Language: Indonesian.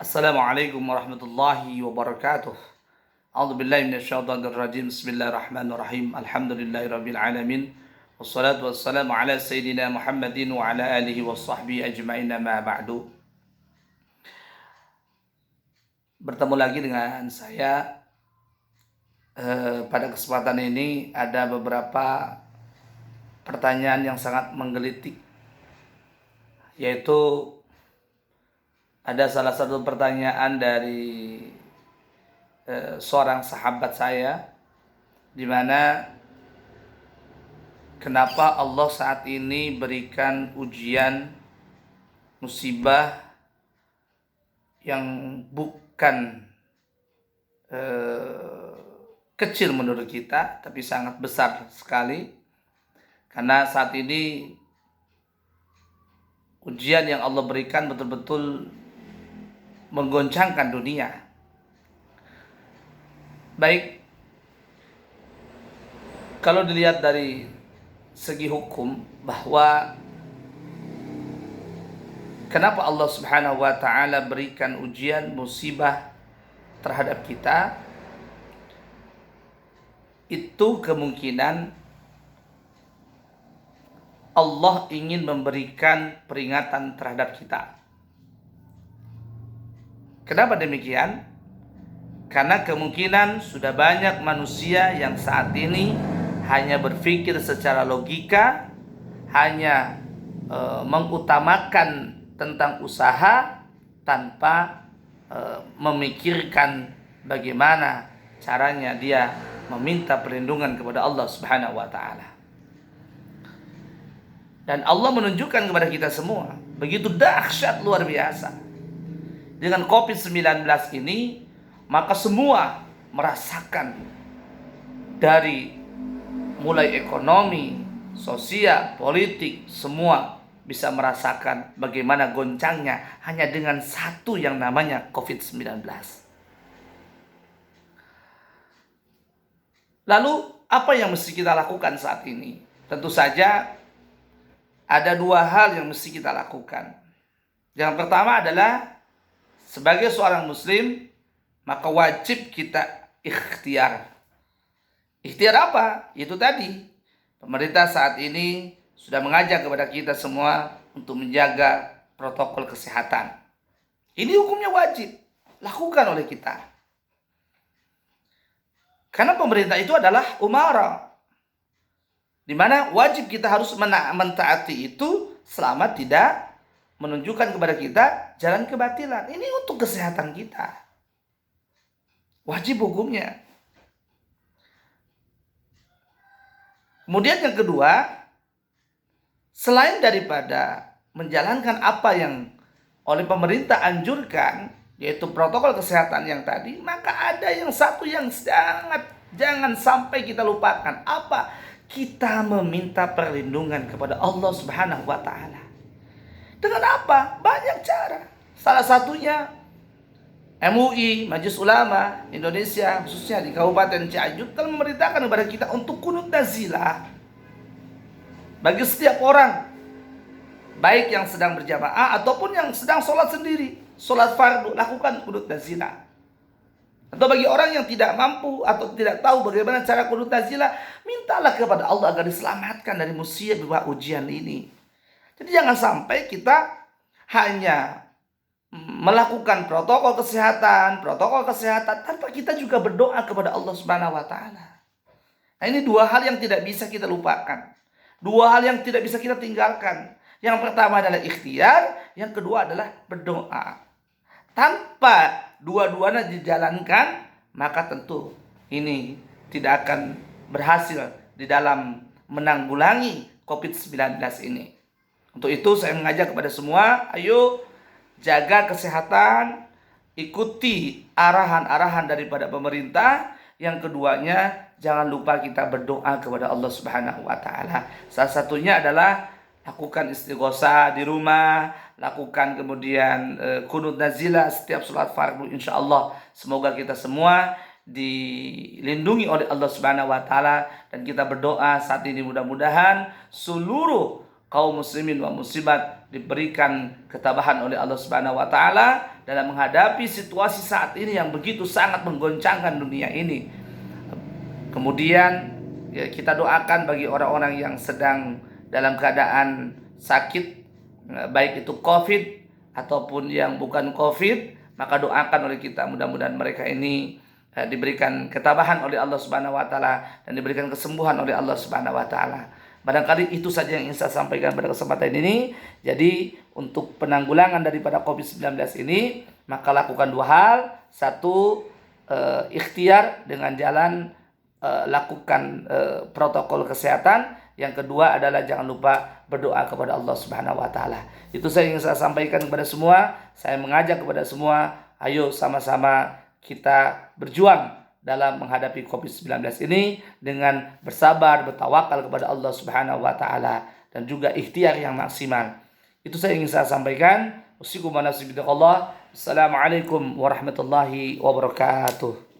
Assalamualaikum warahmatullahi wabarakatuh. A'udzu billahi minasyaitonir rajim. Bismillahirrahmanirrahim. Alhamdulillahirabbil alamin. Wassalatu wassalamu ala sayyidina Muhammadin wa ala alihi washabbihi ajmain ma ba'du. Bertemu lagi dengan saya. Pada kesempatan ini ada beberapa pertanyaan yang sangat menggelitik, yaitu ada salah satu pertanyaan dari seorang sahabat saya, di mana kenapa Allah saat ini berikan ujian musibah yang bukan kecil menurut kita, tapi sangat besar sekali, karena saat ini ujian yang Allah berikan betul-betul menggoncangkan dunia. Baik, kalau dilihat dari segi hukum, bahwa kenapa Allah Subhanahu wa taala berikan ujian musibah terhadap kita, itu kemungkinan Allah ingin memberikan peringatan terhadap kita. Kenapa demikian? Karena kemungkinan sudah banyak manusia yang saat ini hanya berpikir secara logika, hanya mengutamakan tentang usaha tanpa memikirkan bagaimana caranya dia meminta perlindungan kepada Allah Subhanahu wa taala. Dan Allah menunjukkan kepada kita semua begitu dahsyat luar biasa dengan COVID-19 ini, maka semua merasakan, dari mulai ekonomi, sosial, politik, semua bisa merasakan bagaimana goncangnya hanya dengan satu yang namanya COVID-19. Lalu apa yang mesti kita lakukan saat ini? Tentu saja ada dua hal yang mesti kita lakukan. Yang pertama adalah sebagai seorang muslim, maka wajib kita ikhtiar. Ikhtiar apa? Itu tadi, pemerintah saat ini sudah mengajak kepada kita semua untuk menjaga protokol kesehatan. Ini hukumnya wajib lakukan oleh kita. Karena pemerintah itu adalah umara, di mana wajib kita harus mentaati itu selama tidak menunjukkan kepada kita jalan kebatilan. Ini untuk kesehatan kita, wajib hukumnya. Kemudian yang kedua, selain daripada menjalankan apa yang oleh pemerintah anjurkan, yaitu protokol kesehatan yang tadi, maka ada yang satu yang jangan sampai kita lupakan. Apa? Kita meminta perlindungan kepada Allah Subhanahu wa taala. Dengan apa? Banyak cara. Salah satunya MUI, Majelis Ulama Indonesia, khususnya di Kabupaten Cianjur, telah memerintahkan kepada kita untuk qunut nazilah bagi setiap orang, baik yang sedang berjamaah ataupun yang sedang sholat sendiri, sholat fardu, lakukan qunut nazilah. Atau bagi orang yang tidak mampu atau tidak tahu bagaimana cara qunut nazilah, mintalah kepada Allah agar diselamatkan dari musibah ujian ini. Jadi jangan sampai kita hanya melakukan protokol kesehatan tanpa kita juga berdoa kepada Allah Subhanahu wa taala. Nah, ini dua hal yang tidak bisa kita lupakan. Dua hal yang tidak bisa kita tinggalkan. Yang pertama adalah ikhtiar, yang kedua adalah berdoa. Tanpa dua-duanya dijalankan, maka tentu ini tidak akan berhasil di dalam menanggulangi COVID-19 ini. Untuk itu saya mengajak kepada semua, ayo jaga kesehatan, ikuti arahan-arahan daripada pemerintah. Yang keduanya, jangan lupa kita berdoa kepada Allah Subhanahu wa taala. Salah satunya adalah lakukan istighosah di rumah, lakukan kemudian qunut nazilah setiap sholat fardu, insyaallah. Semoga kita semua dilindungi oleh Allah Subhanahu wa taala, dan kita berdoa saat ini mudah-mudahan seluruh kaum muslimin wa muslimat diberikan ketabahan oleh Allah Subhanahu wa taala dalam menghadapi situasi saat ini yang begitu sangat menggoncangkan dunia ini. Kemudian ya, kita doakan bagi orang-orang yang sedang dalam keadaan sakit, baik itu COVID ataupun yang bukan COVID, maka doakan oleh kita mudah-mudahan mereka ini diberikan ketabahan oleh Allah Subhanahu wa taala dan diberikan kesembuhan oleh Allah Subhanahu wa taala. Barangkali itu saja yang ingin saya sampaikan pada kesempatan ini. Jadi untuk penanggulangan daripada COVID-19 ini, maka lakukan dua hal. Satu, ikhtiar dengan jalan lakukan protokol kesehatan. Yang kedua adalah jangan lupa berdoa kepada Allah Subhanahu wa taala. Itu saya ingin saya sampaikan kepada semua. Saya mengajak kepada semua, ayo sama-sama kita berjuang dalam menghadapi COVID-19 ini dengan bersabar, bertawakal kepada Allah Subhanahu wa taala dan juga ikhtiar yang maksimal. Itu saya ingin saya sampaikan. Wassalamualaikum warahmatullahi wabarakatuh.